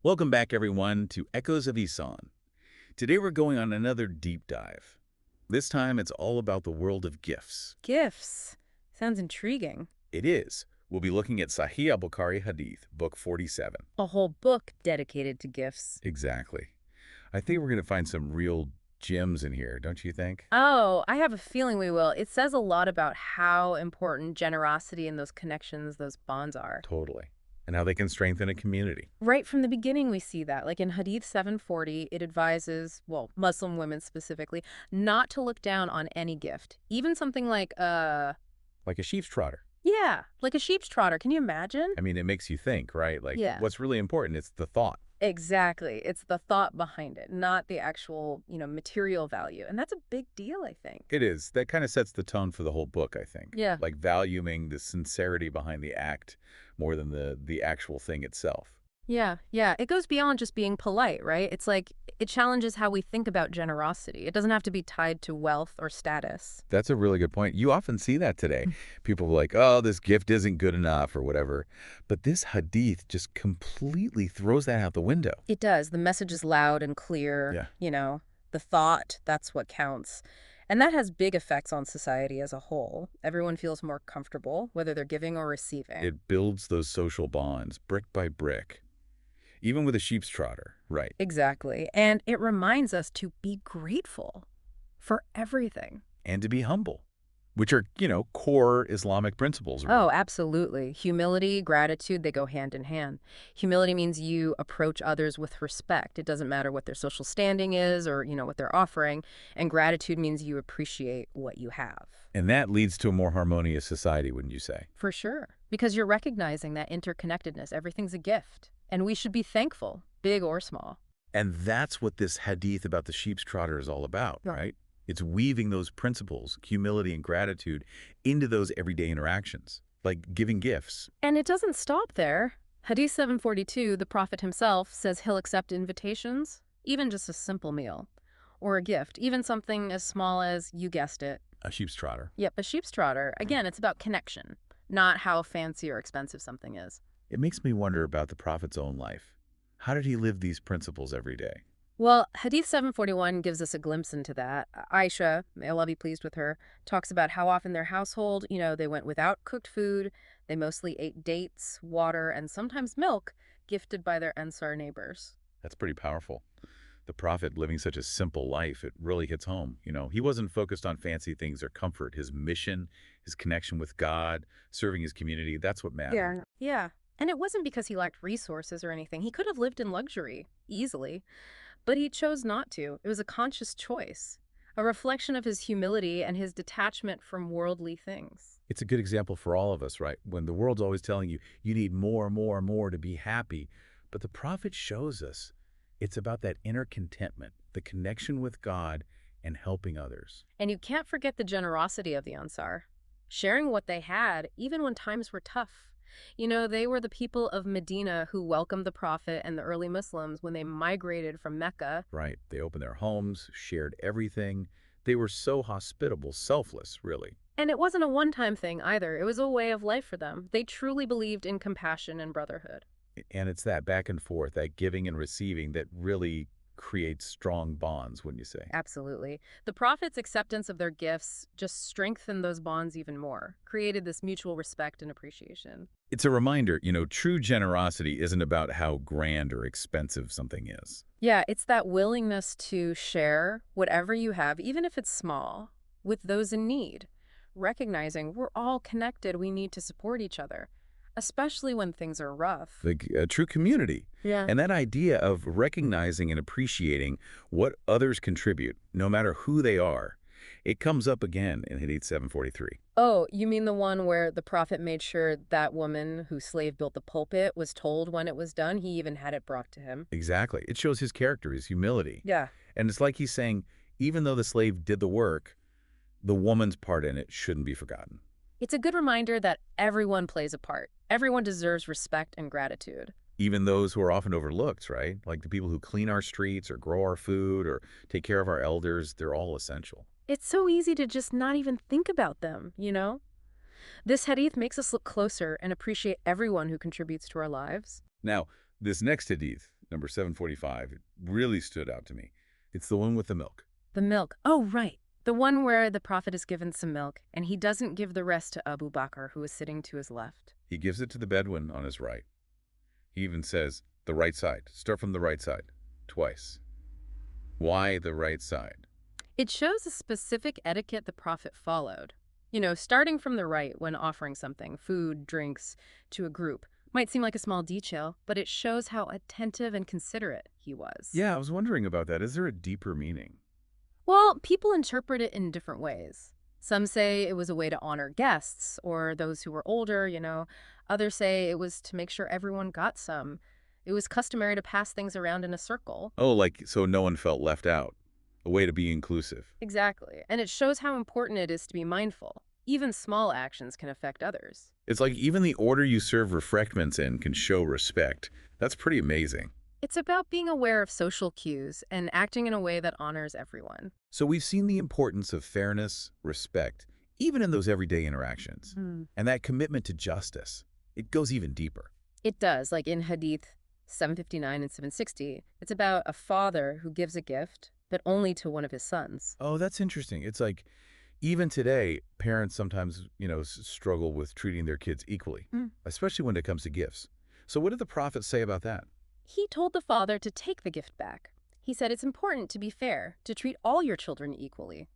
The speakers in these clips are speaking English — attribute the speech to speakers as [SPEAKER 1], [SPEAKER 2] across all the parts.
[SPEAKER 1] Welcome back, everyone, to Echoes of Ihsan. Today we're going on another deep dive. This time it's all about the world of gifts.
[SPEAKER 2] Gifts. Sounds intriguing.
[SPEAKER 1] It is. We'll be looking at Sahih Bukhari Hadith, book 47.
[SPEAKER 2] A whole book dedicated to gifts.
[SPEAKER 1] Exactly. I think we're going to find some real gems in here, don't you think?
[SPEAKER 2] Oh, I have a feeling we will. It says a lot about how important generosity and those connections, those bonds are.
[SPEAKER 1] Totally. And how they can strengthen a community.
[SPEAKER 2] Right from the beginning, we see that. Like in Hadith 740, it advises, well, Muslim women specifically, not to look down on any gift. Even something like,
[SPEAKER 1] Like a sheep's trotter.
[SPEAKER 2] yeah, like a sheep's trotter. Can you imagine?
[SPEAKER 1] I mean, it makes you think, right? Like,
[SPEAKER 2] Yeah.
[SPEAKER 1] what's really important is the thought.
[SPEAKER 2] Exactly. It's the thought behind it, not the actual, material value. And that's a big deal, I think.
[SPEAKER 1] It is. That kind of sets the tone for the whole book, I think.
[SPEAKER 2] Yeah.
[SPEAKER 1] Like valuing the sincerity behind the act more than the actual thing itself.
[SPEAKER 2] Yeah. It goes beyond just being polite, right? It's like it challenges how we think about generosity. It doesn't have to be tied to wealth or status.
[SPEAKER 1] That's a really good point. You often see that today. People are like, oh, this gift isn't good enough or whatever. But this hadith just completely throws that out the window.
[SPEAKER 2] It does. The message is loud and clear.
[SPEAKER 1] Yeah.
[SPEAKER 2] The thought, that's what counts. And that has big effects on society as a whole. Everyone feels more comfortable, whether they're giving or receiving.
[SPEAKER 1] It builds those social bonds brick by brick. Even with a sheep's trotter, right?
[SPEAKER 2] Exactly. And it reminds us to be grateful for everything.
[SPEAKER 1] And to be humble, which are, core Islamic principles. Really.
[SPEAKER 2] Oh, absolutely. Humility, gratitude, they go hand in hand. Humility means you approach others with respect. It doesn't matter what their social standing is or, what they're offering. And gratitude means you appreciate what you have.
[SPEAKER 1] And that leads to a more harmonious society, wouldn't you say?
[SPEAKER 2] For sure. Because you're recognizing that interconnectedness. Everything's a gift. And we should be thankful, big or small.
[SPEAKER 1] And that's what this hadith about the sheep's trotter is all about, right? It's weaving those principles, humility and gratitude, into those everyday interactions, like giving gifts.
[SPEAKER 2] And it doesn't stop there. Hadith 742, the Prophet himself says he'll accept invitations, even just a simple meal, or a gift, even something as small as, you guessed it.
[SPEAKER 1] A sheep's trotter.
[SPEAKER 2] Yep, a sheep's trotter. Again, it's about connection, not how fancy or expensive something is.
[SPEAKER 1] It makes me wonder about the Prophet's own life. How did he live these principles every day?
[SPEAKER 2] Well, Hadith 741 gives us a glimpse into that. Aisha, may Allah be pleased with her, talks about how often their household, they went without cooked food. They mostly ate dates, water, and sometimes milk gifted by their Ansar neighbors.
[SPEAKER 1] That's pretty powerful. The Prophet living such a simple life, it really hits home. He wasn't focused on fancy things or comfort. His mission, his connection with God, serving his community, that's what mattered.
[SPEAKER 2] Yeah. And it wasn't because he lacked resources or anything. He could have lived in luxury, easily. But he chose not to. It was a conscious choice, a reflection of his humility and his detachment from worldly things.
[SPEAKER 1] It's a good example for all of us, right? When the world's always telling you, you need more to be happy. But the Prophet shows us it's about that inner contentment, the connection with God, and helping others.
[SPEAKER 2] And you can't forget the generosity of the Ansar, sharing what they had, even when times were tough. They were the people of Medina who welcomed the Prophet and the early Muslims when they migrated from Mecca.
[SPEAKER 1] Right. They opened their homes, shared everything. They were so hospitable, selfless, really.
[SPEAKER 2] And it wasn't a one-time thing either. It was a way of life for them. They truly believed in compassion and brotherhood.
[SPEAKER 1] And it's that back and forth, that giving and receiving that really creates strong bonds, wouldn't you say?
[SPEAKER 2] Absolutely. The Prophet's acceptance of their gifts just strengthened those bonds even more, created this mutual respect and appreciation.
[SPEAKER 1] It's a reminder, true generosity isn't about how grand or expensive something is.
[SPEAKER 2] Yeah, it's that willingness to share whatever you have, even if it's small, with those in need. Recognizing we're all connected, we need to support each other, especially when things are rough.
[SPEAKER 1] Like a true community.
[SPEAKER 2] Yeah.
[SPEAKER 1] And that idea of recognizing and appreciating what others contribute, no matter who they are, it comes up again in Hadith 743.
[SPEAKER 2] Oh, you mean the one where the Prophet made sure that woman whose slave built the pulpit was told when it was done? He even had it brought to him.
[SPEAKER 1] Exactly. It shows his character, his humility.
[SPEAKER 2] Yeah.
[SPEAKER 1] And it's like he's saying, even though the slave did the work, the woman's part in it shouldn't be forgotten.
[SPEAKER 2] It's a good reminder that everyone plays a part. Everyone deserves respect and gratitude.
[SPEAKER 1] Even those who are often overlooked, right? Like the people who clean our streets or grow our food or take care of our elders, they're all essential.
[SPEAKER 2] It's so easy to just not even think about them, This hadith makes us look closer and appreciate everyone who contributes to our lives.
[SPEAKER 1] Now, this next hadith, number 745, it really stood out to me. It's the one with the milk.
[SPEAKER 2] The milk. Oh, right. The one where the prophet is given some milk, and he doesn't give the rest to Abu Bakr, who is sitting to his left.
[SPEAKER 1] He gives it to the Bedouin on his right. He even says, the right side. Start from the right side. Twice. Why the right side?
[SPEAKER 2] It shows a specific etiquette the prophet followed. Starting from the right when offering something, food, drinks, to a group. Might seem like a small detail, but it shows how attentive and considerate he was.
[SPEAKER 1] Yeah, I was wondering about that. Is there a deeper meaning?
[SPEAKER 2] Well, people interpret it in different ways. Some say it was a way to honor guests or those who were older. Others say it was to make sure everyone got some. It was customary to pass things around in a circle.
[SPEAKER 1] Oh, like so no one felt left out. A way to be inclusive.
[SPEAKER 2] Exactly. And it shows how important it is to be mindful. Even small actions can affect others.
[SPEAKER 1] It's like even the order you serve refreshments in can show respect. That's pretty amazing.
[SPEAKER 2] It's about being aware of social cues and acting in a way that honors everyone.
[SPEAKER 1] So we've seen the importance of fairness, respect, even in those everyday interactions. And that commitment to justice, it goes even deeper.
[SPEAKER 2] It does, like in Hadith 759 and 760. It's about a father who gives a gift, but only to one of his sons.
[SPEAKER 1] Oh, that's interesting. It's like even today, parents sometimes, struggle with treating their kids equally, especially when it comes to gifts. So what did the prophet say about that?
[SPEAKER 2] He told the father to take the gift back. He said it's important to be fair, to treat all your children equally.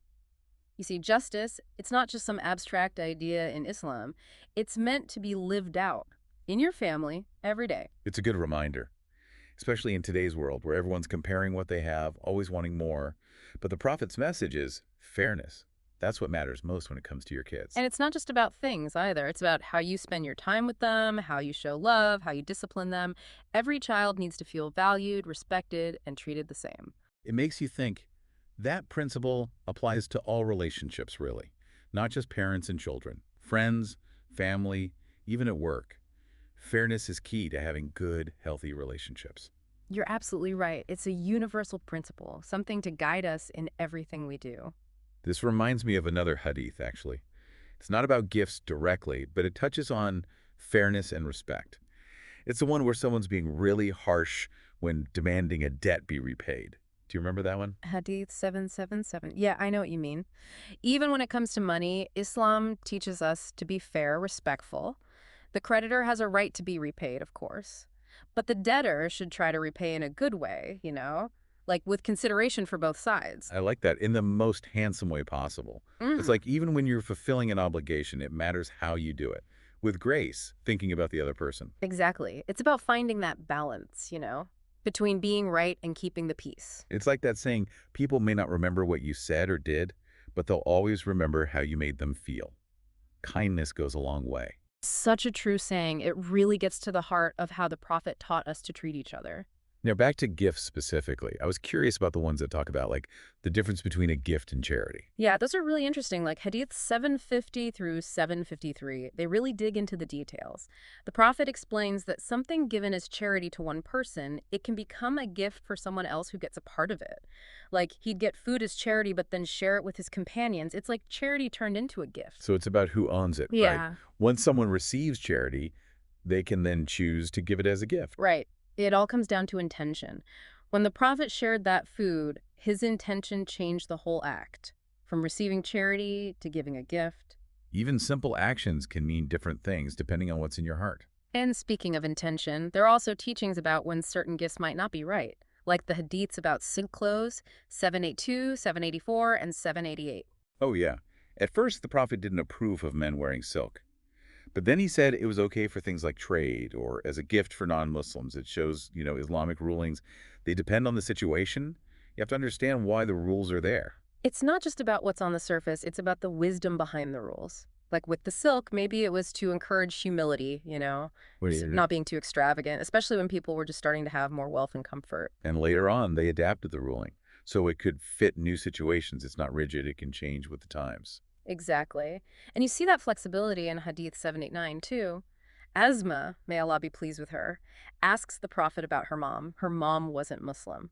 [SPEAKER 2] You see, justice, it's not just some abstract idea in Islam. It's meant to be lived out in your family every day.
[SPEAKER 1] It's a good reminder, especially in today's world where everyone's comparing what they have, always wanting more. But the prophet's message is fairness. That's what matters most when it comes to your kids.
[SPEAKER 2] And it's not just about things either. It's about how you spend your time with them, how you show love, how you discipline them. Every child needs to feel valued, respected, and treated the same.
[SPEAKER 1] It makes you think that principle applies to all relationships, really, not just parents and children, friends, family, even at work. Fairness is key to having good, healthy relationships.
[SPEAKER 2] You're absolutely right. It's a universal principle, something to guide us in everything we do.
[SPEAKER 1] This reminds me of another hadith, actually. It's not about gifts directly, but it touches on fairness and respect. It's the one where someone's being really harsh when demanding a debt be repaid. Do you remember that one?
[SPEAKER 2] Hadith 777. Yeah, I know what you mean. Even when it comes to money, Islam teaches us to be fair, respectful. The creditor has a right to be repaid, of course. But the debtor should try to repay in a good way, like with consideration for both sides.
[SPEAKER 1] I like that, in the most handsome way possible. It's like even when you're fulfilling an obligation, it matters how you do it. With grace, thinking about the other person.
[SPEAKER 2] Exactly. It's about finding that balance, between being right and keeping the peace.
[SPEAKER 1] It's like that saying, people may not remember what you said or did, but they'll always remember how you made them feel. Kindness goes a long way.
[SPEAKER 2] Such a true saying. It really gets to the heart of how the prophet taught us to treat each other.
[SPEAKER 1] Now, back to gifts specifically. I was curious about the ones that talk about, like, the difference between a gift and charity.
[SPEAKER 2] Yeah, those are really interesting. Like Hadith 750 through 753, they really dig into the details. The prophet explains that something given as charity to one person, it can become a gift for someone else who gets a part of it. Like he'd get food as charity, but then share it with his companions. It's like charity turned into a gift.
[SPEAKER 1] So it's about who owns it,
[SPEAKER 2] Yeah.
[SPEAKER 1] right? Once someone receives charity, they can then choose to give it as a gift.
[SPEAKER 2] Right. It all comes down to intention. When the prophet shared that food, his intention changed the whole act, from receiving charity to giving a gift.
[SPEAKER 1] Even simple actions can mean different things depending on what's in your heart.
[SPEAKER 2] And speaking of intention, there are also teachings about when certain gifts might not be right, like the hadiths about silk clothes, 782, 784, and 788.
[SPEAKER 1] Oh, yeah. At first, the prophet didn't approve of men wearing silk. But then he said it was okay for things like trade or as a gift for non-Muslims. It shows, Islamic rulings, they depend on the situation. You have to understand why the rules are there.
[SPEAKER 2] It's not just about what's on the surface, it's about the wisdom behind the rules. Like with the silk, maybe it was to encourage humility, not being too extravagant, especially when people were just starting to have more wealth and comfort.
[SPEAKER 1] And later on, they adapted the ruling. So it could fit new situations. It's not rigid. It can change with the times.
[SPEAKER 2] Exactly. And you see that flexibility in Hadith 789 too. Asma, may Allah be pleased with her, asks the Prophet about her mom. Her mom wasn't Muslim.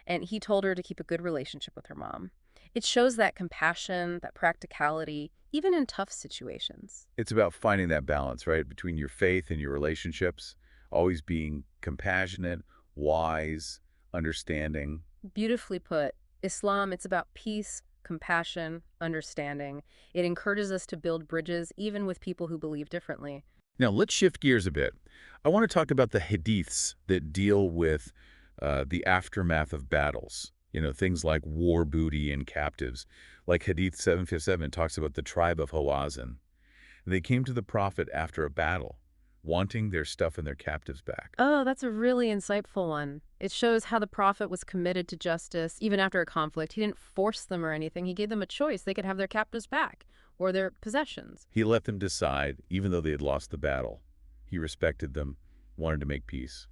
[SPEAKER 2] And he told her to keep a good relationship with her mom. It shows that compassion, that practicality, even in tough situations.
[SPEAKER 1] It's about finding that balance, right, between your faith and your relationships, always being compassionate wise, understanding.
[SPEAKER 2] Beautifully put. Islam, it's about peace, compassion, understanding. It encourages us to build bridges even with people who believe differently.
[SPEAKER 1] Now, let's shift gears a bit. I want to talk about the hadiths that deal with the aftermath of battles. Things like war booty and captives. Like Hadith 757 talks about the tribe of Hawazin. They came to the Prophet after a battle, wanting their stuff and their captives back.
[SPEAKER 2] Oh, that's a really insightful one. It shows how the Prophet was committed to justice even after a conflict. He didn't force them or anything. He gave them a choice. They could have their captives back or their possessions.
[SPEAKER 1] He let them decide, even though they had lost the battle. He respected them, wanted to make peace.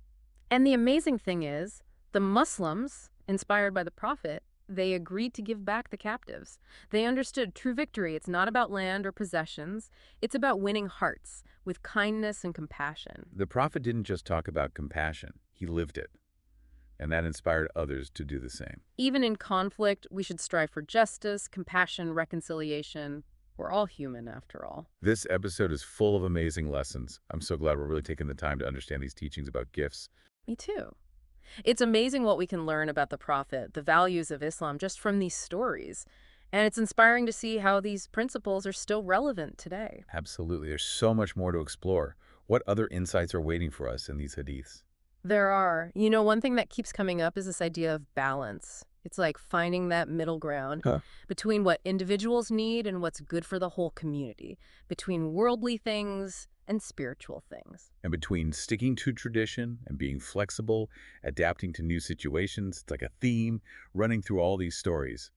[SPEAKER 2] And the amazing thing is, the Muslims, inspired by the Prophet, they agreed to give back the captives. They understood true victory. It's not about land or possessions. It's about winning hearts with kindness and compassion.
[SPEAKER 1] The Prophet didn't just talk about compassion, he lived it. And that inspired others to do the same.
[SPEAKER 2] Even in conflict, we should strive for justice, compassion, reconciliation. We're all human, after all.
[SPEAKER 1] This episode is full of amazing lessons. I'm so glad we're really taking the time to understand these teachings about gifts.
[SPEAKER 2] Me too. It's amazing what we can learn about the Prophet, the values of Islam, just from these stories. And it's inspiring to see how these principles are still relevant today.
[SPEAKER 1] Absolutely. There's so much more to explore. What other insights are waiting for us in these hadiths?
[SPEAKER 2] There are. You know, one thing that keeps coming up is this idea of balance. It's like finding that middle ground between what individuals need and what's good for the whole community, between worldly things and spiritual things.
[SPEAKER 1] And between sticking to tradition and being flexible, adapting to new situations, it's like a theme running through all these stories.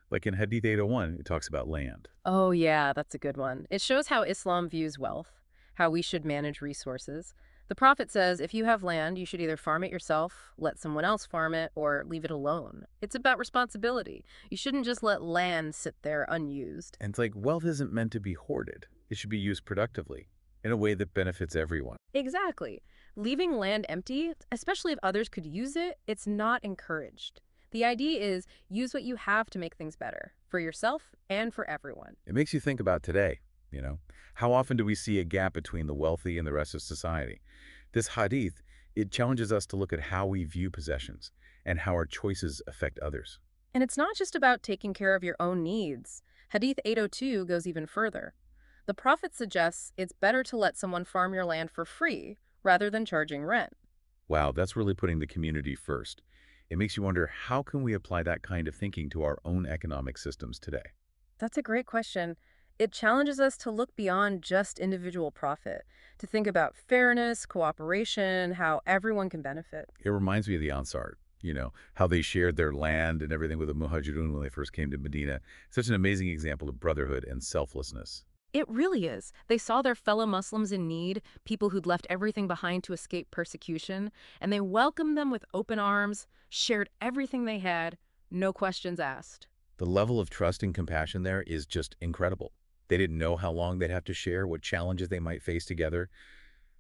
[SPEAKER 1] Like in Hadith 801, it talks about land.
[SPEAKER 2] Oh, yeah, that's a good one. It shows how Islam views wealth, how we should manage resources. The Prophet says if you have land, you should either farm it yourself, let someone else farm it, or leave it alone. It's about responsibility. You shouldn't just let land sit there unused.
[SPEAKER 1] And it's like wealth isn't meant to be hoarded. It should be used productively, in a way that benefits everyone.
[SPEAKER 2] Exactly. Leaving land empty, especially if others could use it, it's not encouraged. The idea is use what you have to make things better, for yourself and for everyone.
[SPEAKER 1] It makes you think about today, How often do we see a gap between the wealthy and the rest of society? This hadith, it challenges us to look at how we view possessions and how our choices affect others.
[SPEAKER 2] And it's not just about taking care of your own needs. Hadith 802 goes even further. The Prophet suggests it's better to let someone farm your land for free rather than charging rent.
[SPEAKER 1] Wow, that's really putting the community first. It makes you wonder, how can we apply that kind of thinking to our own economic systems today?
[SPEAKER 2] That's a great question. It challenges us to look beyond just individual profit, to think about fairness, cooperation, how everyone can benefit.
[SPEAKER 1] It reminds me of the Ansar, how they shared their land and everything with the Muhajirun when they first came to Medina. Such an amazing example of brotherhood and selflessness.
[SPEAKER 2] It really is. They saw their fellow Muslims in need, people who'd left everything behind to escape persecution, and they welcomed them with open arms, shared everything they had, no questions asked.
[SPEAKER 1] The level of trust and compassion there is just incredible. They didn't know how long they'd have to share, what challenges they might face together,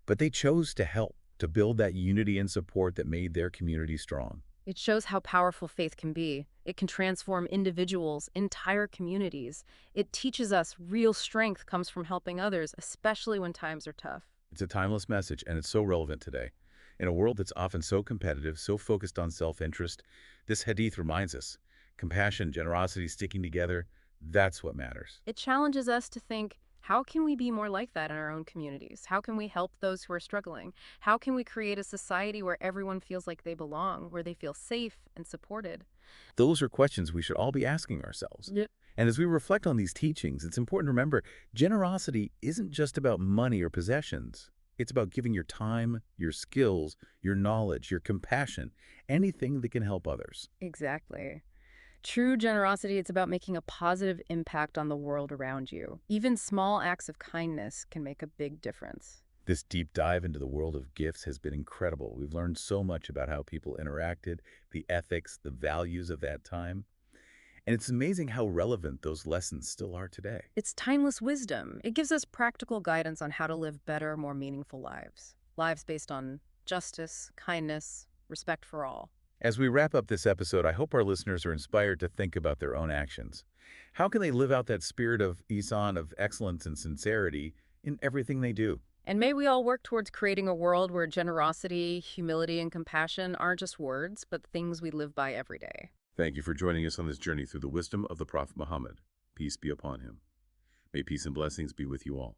[SPEAKER 1] but they chose to help, to build that unity and support that made their community strong.
[SPEAKER 2] It shows how powerful faith can be. It can transform individuals, entire communities. It teaches us real strength comes from helping others, especially when times are tough.
[SPEAKER 1] It's a timeless message, and it's so relevant today. In a world that's often so competitive, so focused on self-interest, this hadith reminds us, compassion, generosity, sticking together, that's what matters.
[SPEAKER 2] It challenges us to think, how can we be more like that in our own communities? How can we help those who are struggling? How can we create a society where everyone feels like they belong, where they feel safe and supported?
[SPEAKER 1] Those are questions we should all be asking ourselves.
[SPEAKER 2] Yeah.
[SPEAKER 1] And as we reflect on these teachings, it's important to remember, generosity isn't just about money or possessions. It's about giving your time, your skills, your knowledge, your compassion, anything that can help others.
[SPEAKER 2] Exactly. True generosity, it's about making a positive impact on the world around you. Even small acts of kindness can make a big difference.
[SPEAKER 1] This deep dive into the world of gifts has been incredible. We've learned so much about how people interacted, the ethics, the values of that time. And it's amazing how relevant those lessons still are today.
[SPEAKER 2] It's timeless wisdom. It gives us practical guidance on how to live better, more meaningful lives. Lives based on justice, kindness, respect for all.
[SPEAKER 1] As we wrap up this episode, I hope our listeners are inspired to think about their own actions. How can they live out that spirit of Ihsan, of excellence and sincerity, in everything they do?
[SPEAKER 2] And may we all work towards creating a world where generosity, humility, and compassion aren't just words, but things we live by every day.
[SPEAKER 1] Thank you for joining us on this journey through the wisdom of the Prophet Muhammad. Peace be upon him. May peace and blessings be with you all.